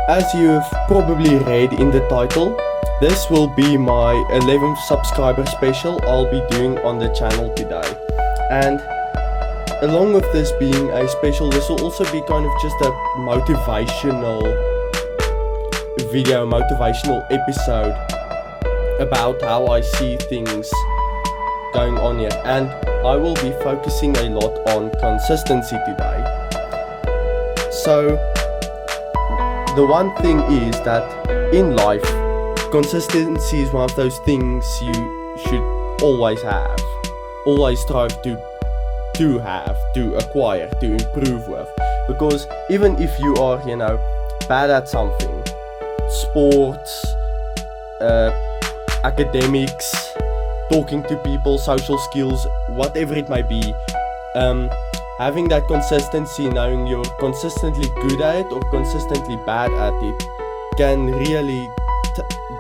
As you've probably read in the title, this will be my 11th subscriber special I'll be doing on the channel today. And along with this being a special, this will also be kind of just a motivational video, motivational episode about how I see things going on here. And I will be focusing a lot on consistency today. So the one thing is that in life, consistency is one of those things you should always have, always strive to have, to acquire, to improve with. Because even if you are, bad at something, sports, academics, talking to people, social skills, whatever it may be, having that consistency, knowing you're consistently good at it or consistently bad at it, can really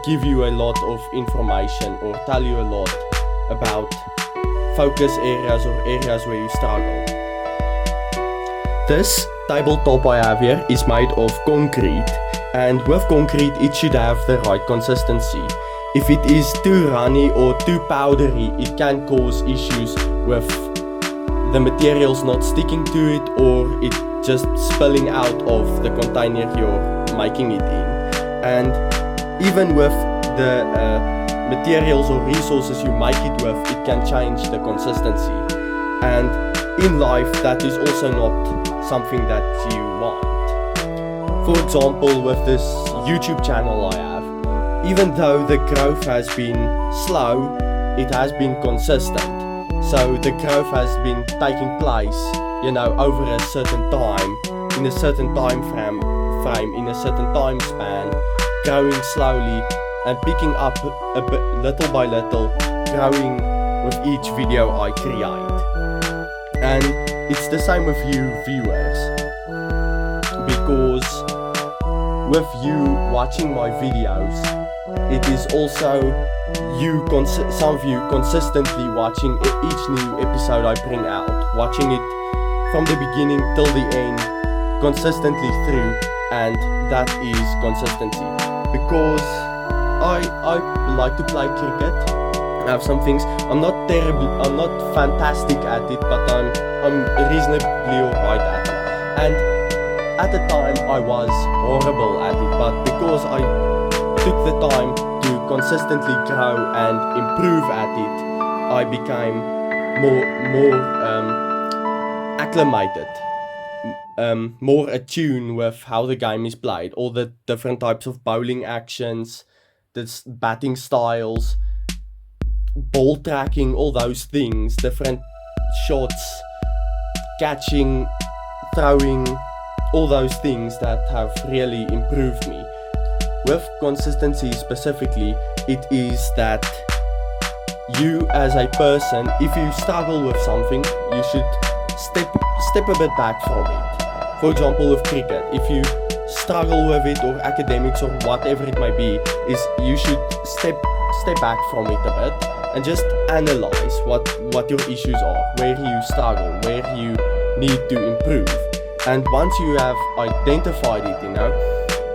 give you a lot of information or tell you a lot about focus areas or areas where you struggle. This tabletop I have here is made of concrete, and with concrete it should have the right consistency. If it is too runny or too powdery, it can cause issues with the materials not sticking to it, or it just spilling out of the container you're making it in. And even with the materials or resources you make it with, it can change the consistency. And in life, that is also not something that you want. For example, with this YouTube channel I have, even though the growth has been slow, it has been consistent. So the growth has been taking place, over a certain time, in a certain time frame, in a certain time span, growing slowly and picking up a bit, little by little, growing with each video I create. And it's the same with you viewers, because with you watching my videos, it is also some of you consistently watching each new episode I bring out, watching it from the beginning till the end, consistently through, and that is consistency. Because I like to play cricket. I have some things. I'm not fantastic at it, but I'm reasonably alright at it. And at the time I was horrible at it, but because I took the time to consistently grow and improve at it, I became more acclimated, more attuned with how the game is played, all the different types of bowling actions, the batting styles, ball tracking, all those things, different shots, catching, throwing, all those things that have really improved me. With consistency specifically, it is that you as a person, if you struggle with something, you should step a bit back from it. For example, with cricket, if you struggle with it, or academics, or whatever it might be, is you should step back from it a bit and just analyze what your issues are, where you struggle, where you need to improve. And once you have identified it,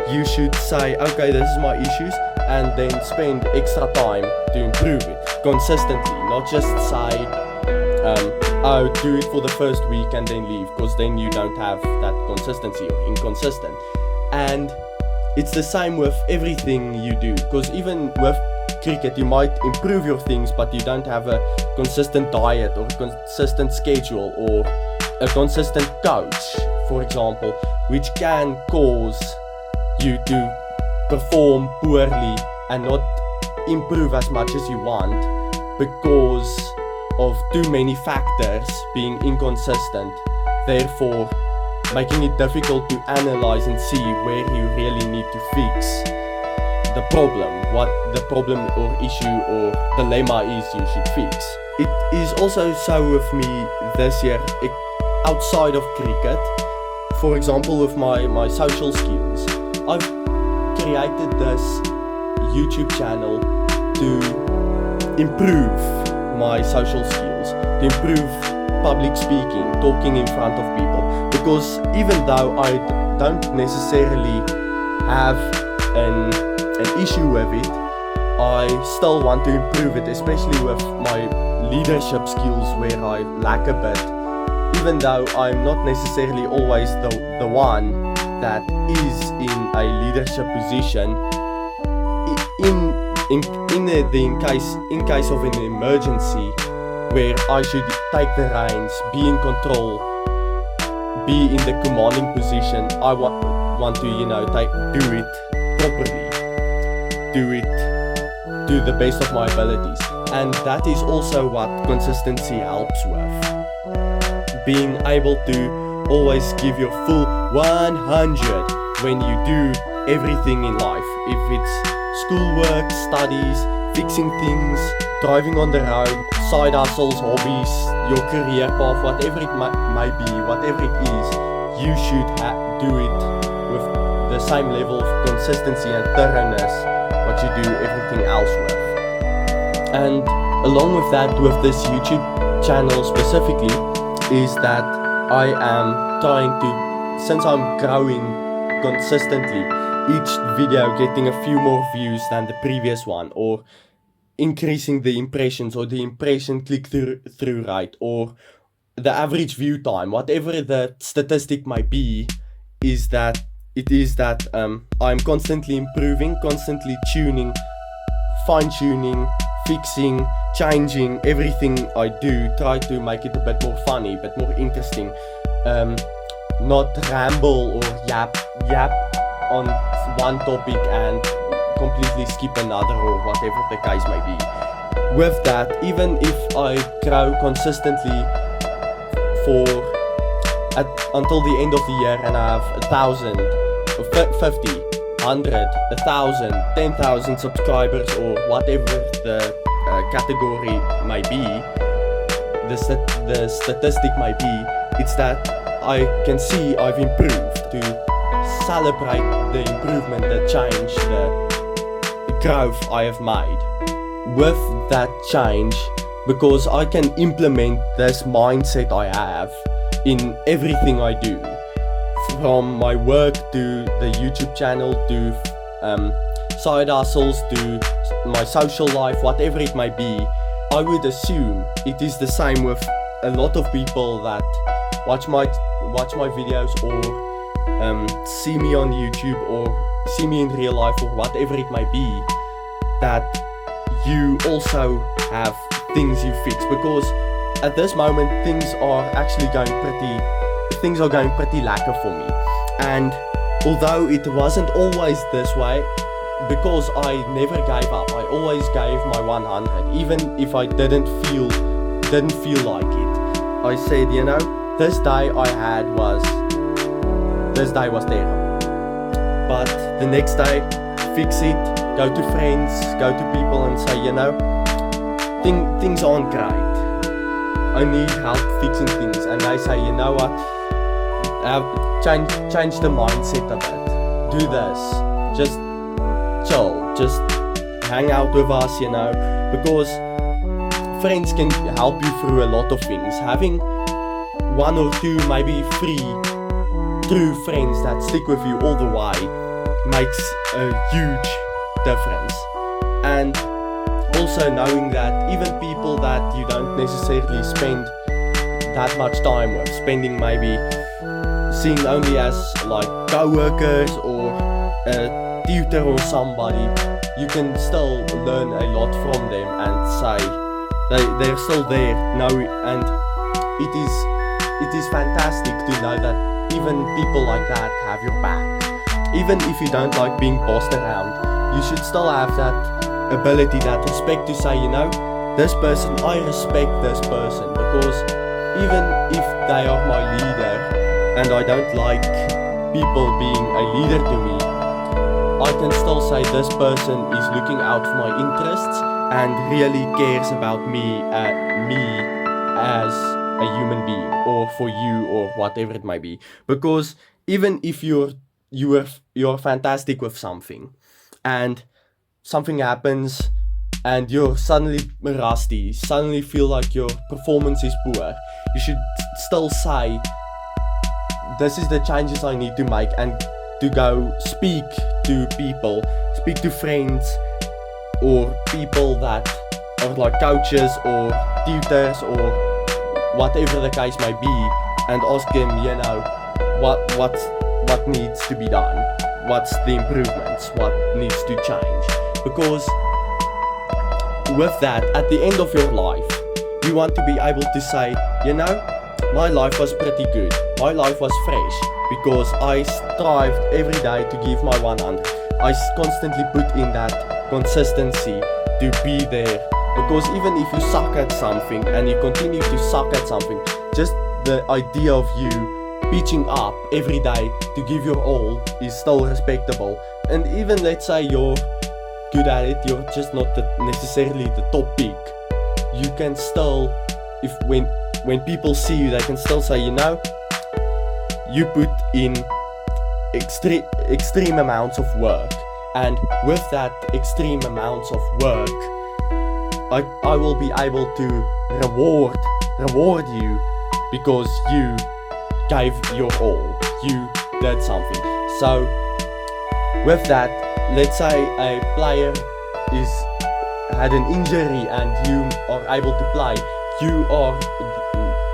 you should say, okay, this is my issues, and then spend extra time to improve it consistently, not just say, do it for the first week and then leave, because then you don't have that consistency, or inconsistent. And it's the same with everything you do, because even with cricket you might improve your things, but you don't have a consistent diet or a consistent schedule or a consistent coach, for example, which can cause you to perform poorly and not improve as much as you want, because of too many factors being inconsistent, therefore making it difficult to analyze and see where you really need to fix the problem, what the problem or issue or dilemma is you should fix. It is also so with me this year, outside of cricket. For example, with my social skills, I've created this YouTube channel to improve my social skills, to improve public speaking, talking in front of people. Because even though I don't necessarily have an issue with it, I still want to improve it, especially with my leadership skills where I lack a bit. Even though I'm not necessarily always the one that is in a leadership position, in case of an emergency where I should take the reins, be in control, be in the commanding position, I want to do it properly, do it to the best of my abilities. And that is also what consistency helps with. Being able to always give your full 100 when you do everything in life. If it's schoolwork, studies, fixing things, driving on the road, side hustles, hobbies, your career path, whatever it might be, whatever it is, you should do it with the same level of consistency and thoroughness what you do everything else with. And along with that, with this YouTube channel specifically, is that I am trying to, since I'm growing consistently, each video getting a few more views than the previous one, or increasing the impressions, or the impression click-through rate, or the average view time, whatever the statistic might be, I'm constantly improving, constantly tuning, fine-tuning, fixing, changing everything I do, try to make it a bit more funny, a bit more interesting, not ramble or yap on one topic and completely skip another, or whatever the case may be. With that, even if I grow consistently until the end of the year and I have 1,000, 50, 100, 1,000, 10,000 subscribers, or whatever the category might be, the statistic might be, it's that I can see I've improved, to celebrate the improvement, the change, the growth I have made. With that change, because I can implement this mindset I have in everything I do, from my work to the YouTube channel, to side hustles, to my social life, whatever it might be, I would assume it is the same with a lot of people that watch my videos, or see me on YouTube, or see me in real life, or whatever it might be, that you also have things you fix. Because at this moment things are going pretty lacquer for me. And although it wasn't always this way, because I never gave up, I always gave my 100, even if I didn't feel like it. I said, this day was terrible, but the next day, fix it, go to friends, go to people and say, things aren't great, I need help fixing things. And they say, you know what, change the mindset of it, do this, just chill, just hang out with us, because friends can help you through a lot of things. Having one or two, maybe three true friends that stick with you all the way makes a huge difference. And also knowing that even people that you don't necessarily spend that much time with, spending maybe seeing only as like co-workers or a tutor or somebody, you can still learn a lot from them and say they're still there. And it is fantastic to know that even people like that have your back. Even if you don't like being bossed around, you should still have that ability, that respect to say, this person, I respect this person, because even if they are my leader and I don't like people being a leader to me, I can still say this person is looking out for my interests and really cares about me as a human being, or for you, or whatever it might be. Because even if you're fantastic with something and something happens and you're suddenly rusty, suddenly feel like your performance is poor, you should still say, this is the changes I need to make, and to go speak to people, speak to friends or people that are like coaches or tutors or whatever the case may be, and ask them, you know, what needs to be done, what's the improvements, what needs to change. Because with that, at the end of your life, you want to be able to say, you know, my life was pretty good, my life was fresh, because I strived every day to give my 100. I constantly put in that consistency to be there. Because even if you suck at something and you continue to suck at something, just the idea of you pitching up every day to give your all is still respectable. And even let's say you're good at it, you're just not necessarily the top pick, you can still, if when people see you, they can still say, you know, you put in extreme amounts of work, and with that extreme amounts of work, I will be able to reward you because you gave your all, you did something. So with that, let's say a player had an injury and you are able to play, you are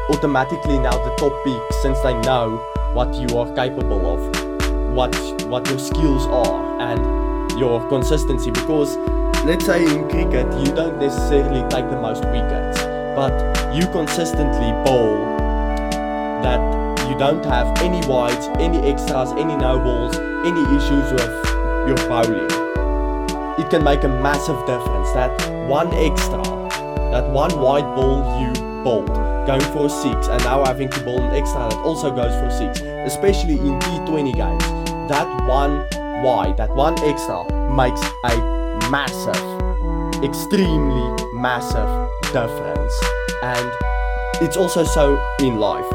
automatically now the top pick, since they know what you are capable of, what your skills are and your consistency. Because let's say in cricket you don't necessarily take the most wickets, but you consistently bowl that you don't have any wides, any extras, any no balls, any issues with your bowling. It can make a massive difference. That one extra, that one wide ball you bowled, going for a 6, and now having to bowl an extra that also goes for 6, especially in T20 games, that one wide, that one extra makes a massive, extremely massive difference. And it's also so in life,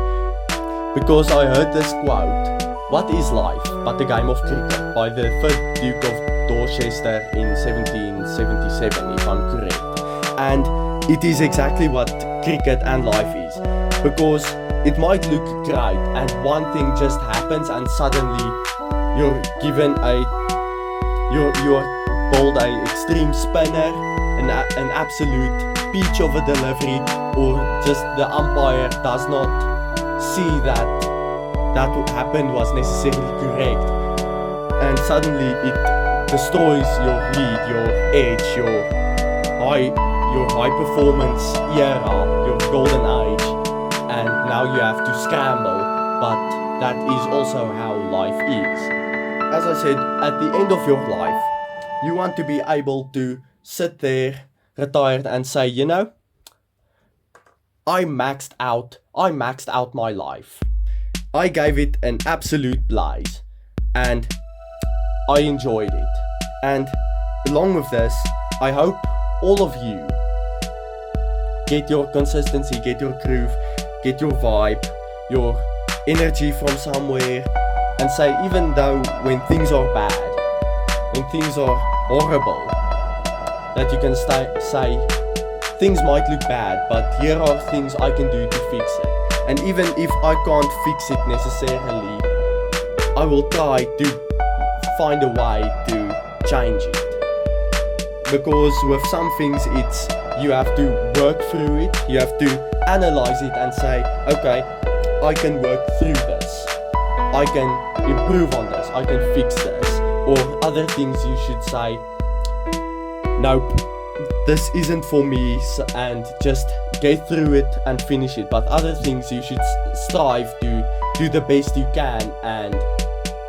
because I heard this quote, "What is life but a game of cricket?" by the 5th Duke of Dorchester in 1777, if I'm correct. And it is exactly what cricket and life is, because it might look great and one thing just happens and suddenly you're given you're bowled a extreme spinner, an absolute peach of a delivery, or just the umpire does not see that what happened was necessarily correct, and suddenly it destroys your lead, your edge, your high performance era, your golden age, and now you have to scramble. But that is also how life is. As I said, at the end of your life, you want to be able to sit there retired and say, you know, I maxed out my life. I gave it an absolute blaze and I enjoyed it. And along with this, I hope all of you get your consistency, get your groove, get your vibe, your energy from somewhere, and say, even though when things are bad, when things are horrible, that you can say, things might look bad, but here are things I can do to fix it. And even if I can't fix it necessarily, I will try to find a way to change it. Because with some things, it's you have to work through it, you have to analyze it and say, okay, I can work through this, I can improve on this, I can fix this. Or other things you should say, nope, this isn't for me, and just get through it and finish it. But other things you should strive to do the best you can and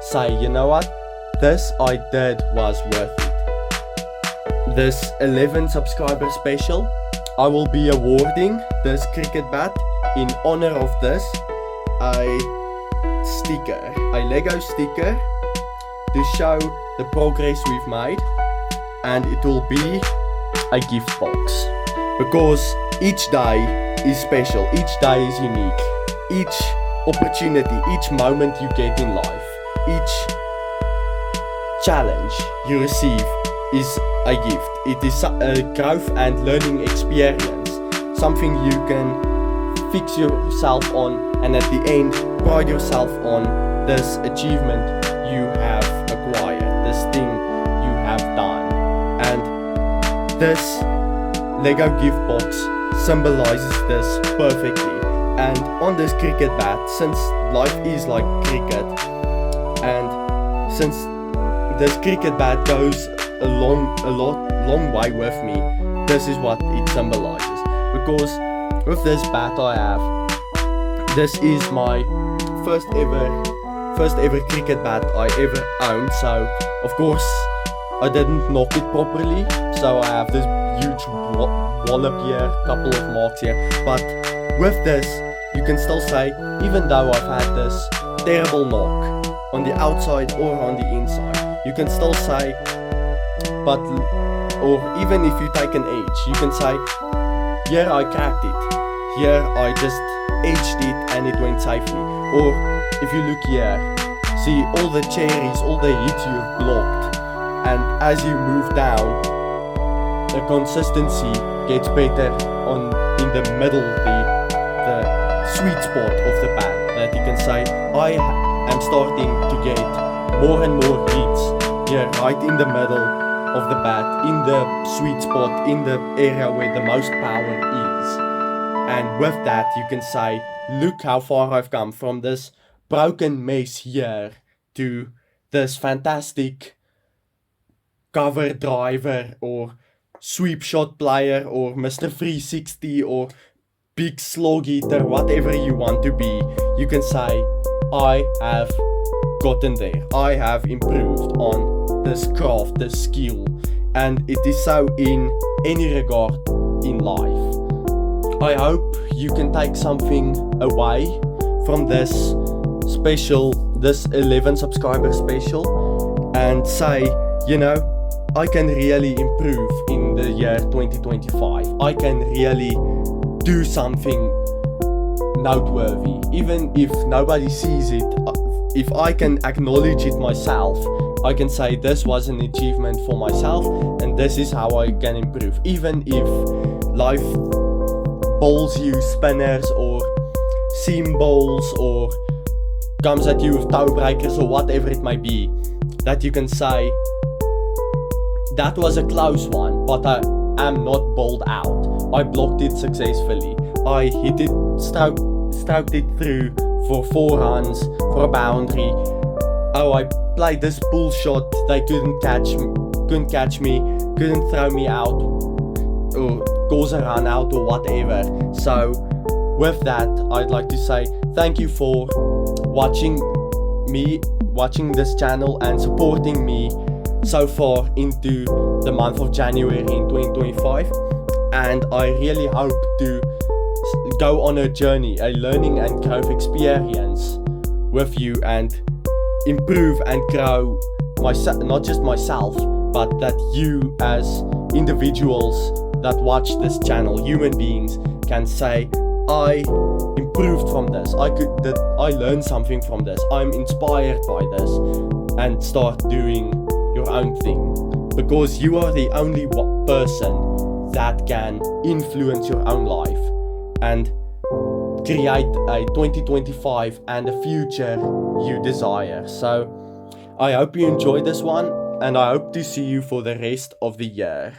say, you know what, this I did was worth it. This 11 subscriber special, I will be awarding this cricket bat in honor of this a Lego sticker to show the progress we've made, and it will be a gift box, because each day is special, each day is unique, each opportunity, each moment you get in life, each challenge you receive is a gift. It is a growth and learning experience, something you can fix yourself on, and at the end pride yourself on this achievement you have acquired, this thing you have done. And this Lego gift box symbolizes this perfectly. And on this cricket bat, since life is like cricket, and since this cricket bat goes a long way with me, this is what it symbolizes. Because with this bat I have, this is my first ever cricket bat I ever owned. So of course I didn't knock it properly, so I have this huge wallop here, couple of marks here. But with this, you can still say, even though I've had this terrible knock on the outside or on the inside, you can still say, or even if you take an H, you can say, here I cracked it, here I just edged it and it went safely. Or if you look here, see all the cherries, all the hits you have blocked, and as you move down, the consistency gets better in the middle, the sweet spot of the bat, that you can say, I am starting to get more and more hits here, right in the middle of the bat, in the sweet spot, in the area where the most power is. And with that you can say, look how far I've come from this broken mess here to this fantastic cover driver or sweep shot player or Mr. 360 or big slog eater, whatever you want to be. You can say, I have gotten there, I have improved on this craft, this skill. And it is so in any regard in life. I hope you can take something away from this special, this 11 subscriber special, and say, you know, I can really improve in the year 2025. I can really do something noteworthy. Even if nobody sees it, if I can acknowledge it myself, I can say this was an achievement for myself and this is how I can improve. Even if life bowls you spinners or seam bowls or comes at you with toe breakers or whatever it may be, that you can say, that was a close one, but I am not bowled out. I blocked it successfully. I hit it, stroked it through for 4 runs, for a boundary. Oh, I played this bull shot, they couldn't catch me, couldn't throw me out, or cause a run out or whatever. So with that, I'd like to say thank you for watching this channel and supporting me so far into the month of January in 2025. And I really hope to go on a journey, a learning and growth experience with you, and improve and grow not just myself, but that you as individuals that watch this channel, human beings, can say, I improved from this, I learned something from this, I'm inspired by this, and start doing your own thing, because you are the only person that can influence your own life and create a 2025 and a future you desire. So I hope you enjoyed this one, and I hope to see you for the rest of the year.